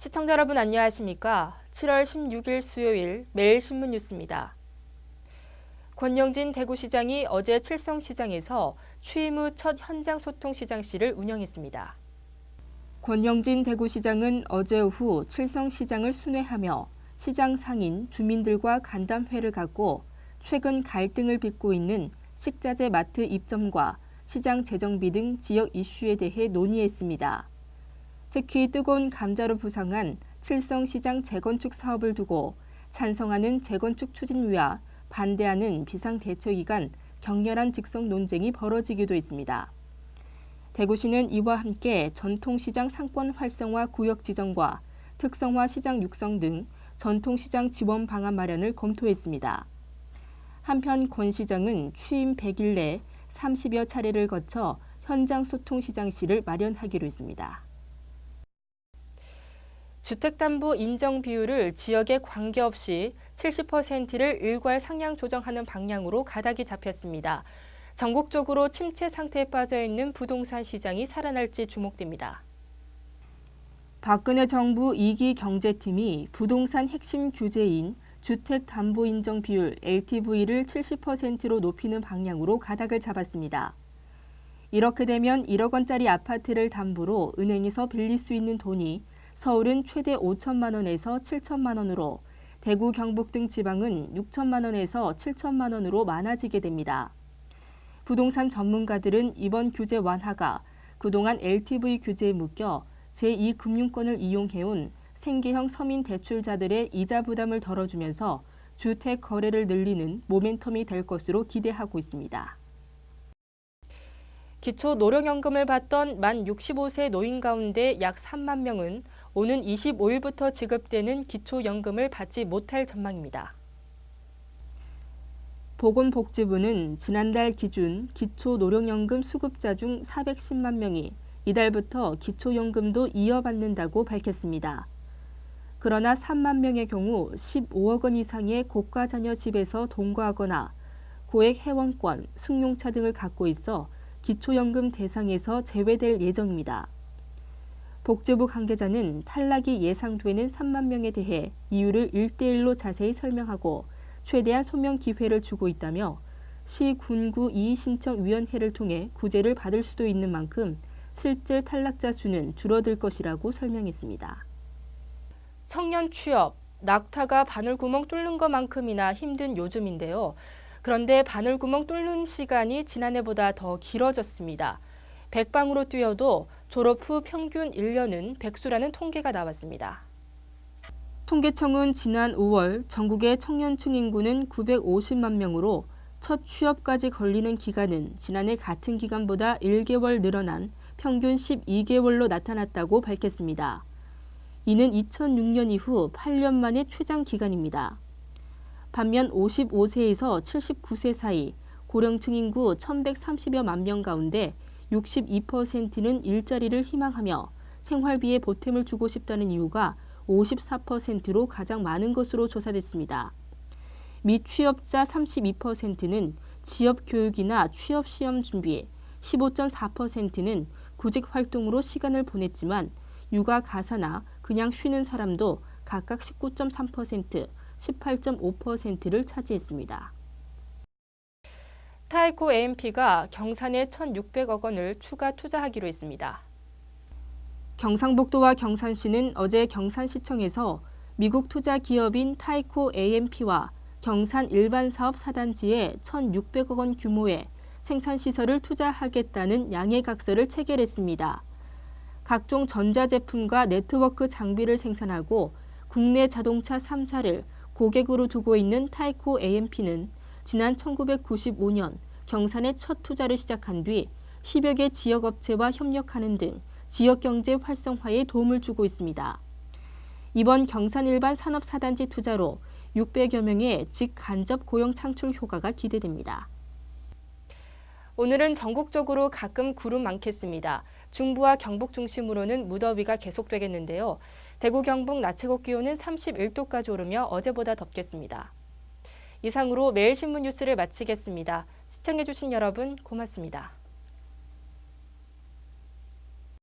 시청자 여러분 안녕하십니까? 7월 16일 수요일 매일신문 뉴스입니다. 권영진 대구시장이 어제 칠성시장에서 취임 후 첫 현장 소통 시장실을 운영했습니다. 권영진 대구시장은 어제 오후 칠성시장을 순회하며 시장 상인, 주민들과 간담회를 갖고 최근 갈등을 빚고 있는 식자재 마트 입점과 시장 재정비 등 지역 이슈에 대해 논의했습니다. 특히 뜨거운 감자로 부상한 칠성시장 재건축 사업을 두고 찬성하는 재건축 추진위와 반대하는 비상대책위 간 격렬한 직성 논쟁이 벌어지기도 했습니다. 대구시는 이와 함께 전통시장 상권 활성화 구역 지정과 특성화 시장 육성 등 전통시장 지원 방안 마련을 검토했습니다. 한편 권 시장은 취임 100일 내 30여 차례를 거쳐 현장 소통 시장실을 마련하기로 했습니다. 주택담보 인정 비율을 지역에 관계없이 70%를 일괄 상향 조정하는 방향으로 가닥이 잡혔습니다. 전국적으로 침체 상태에 빠져 있는 부동산 시장이 살아날지 주목됩니다. 박근혜 정부 2기 경제팀이 부동산 핵심 규제인 주택담보인정 비율 LTV를 70%로 높이는 방향으로 가닥을 잡았습니다. 이렇게 되면 1억 원짜리 아파트를 담보로 은행에서 빌릴 수 있는 돈이 서울은 최대 5천만 원에서 7천만 원으로, 대구, 경북 등 지방은 6천만 원에서 7천만 원으로 많아지게 됩니다. 부동산 전문가들은 이번 규제 완화가 그동안 LTV 규제에 묶여 제2금융권을 이용해온 생계형 서민 대출자들의 이자 부담을 덜어주면서 주택 거래를 늘리는 모멘텀이 될 것으로 기대하고 있습니다. 기초 노령연금을 받던 만 65세 노인 가운데 약 3만 명은 오는 25일부터 지급되는 기초연금을 받지 못할 전망입니다. 보건복지부는 지난달 기준 기초노령연금 수급자 중 410만 명이 이달부터 기초연금도 이어받는다고 밝혔습니다. 그러나 3만 명의 경우 15억 원 이상의 고가 자녀 집에서 동거하거나 고액 회원권, 승용차 등을 갖고 있어 기초연금 대상에서 제외될 예정입니다. 복지부 관계자는 탈락이 예상되는 3만 명에 대해 이유를 1대1로 자세히 설명하고 최대한 소명 기회를 주고 있다며 시 군구 이의신청위원회를 통해 구제를 받을 수도 있는 만큼 실제 탈락자 수는 줄어들 것이라고 설명했습니다. 청년 취업, 낙타가 바늘구멍 뚫는 것만큼이나 힘든 요즘인데요. 그런데 바늘구멍 뚫는 시간이 지난해보다 더 길어졌습니다. 백방으로 뛰어도 졸업 후 평균 1년은 백수라는 통계가 나왔습니다. 통계청은 지난 5월 전국의 청년층 인구는 950만 명으로 첫 취업까지 걸리는 기간은 지난해 같은 기간보다 1개월 늘어난 평균 12개월로 나타났다고 밝혔습니다. 이는 2006년 이후 8년 만의 최장 기간입니다. 반면 55세에서 79세 사이 고령층 인구 1,130여만 명 가운데 62%는 일자리를 희망하며 생활비에 보탬을 주고 싶다는 이유가 54%로 가장 많은 것으로 조사됐습니다. 미취업자 32%는 지역 교육이나 취업 시험 준비, 15.4%는 구직 활동으로 시간을 보냈지만 육아 가사나 그냥 쉬는 사람도 각각 19.3%, 18.5%를 차지했습니다. 타이코 AMP가 경산에 1,600억 원을 추가 투자하기로 했습니다. 경상북도와 경산시는 어제 경산시청에서 미국 투자 기업인 타이코 AMP와 경산 일반사업 사단지에 1,600억 원 규모의 생산시설을 투자하겠다는 양해각서를 체결했습니다. 각종 전자제품과 네트워크 장비를 생산하고 국내 자동차 3사를 고객으로 두고 있는 타이코 AMP는 지난 1995년 경산에 첫 투자를 시작한 뒤 10여 개 지역업체와 협력하는 등 지역경제 활성화에 도움을 주고 있습니다. 이번 경산 일반 산업사단지 투자로 600여 명의 직간접 고용 창출 효과가 기대됩니다. 오늘은 전국적으로 가끔 구름 많겠습니다. 중부와 경북 중심으로는 무더위가 계속되겠는데요. 대구, 경북 낮 최고 기온은 31도까지 오르며 어제보다 덥겠습니다. 이상으로 매일신문 뉴스를 마치겠습니다. 시청해주신 여러분 고맙습니다.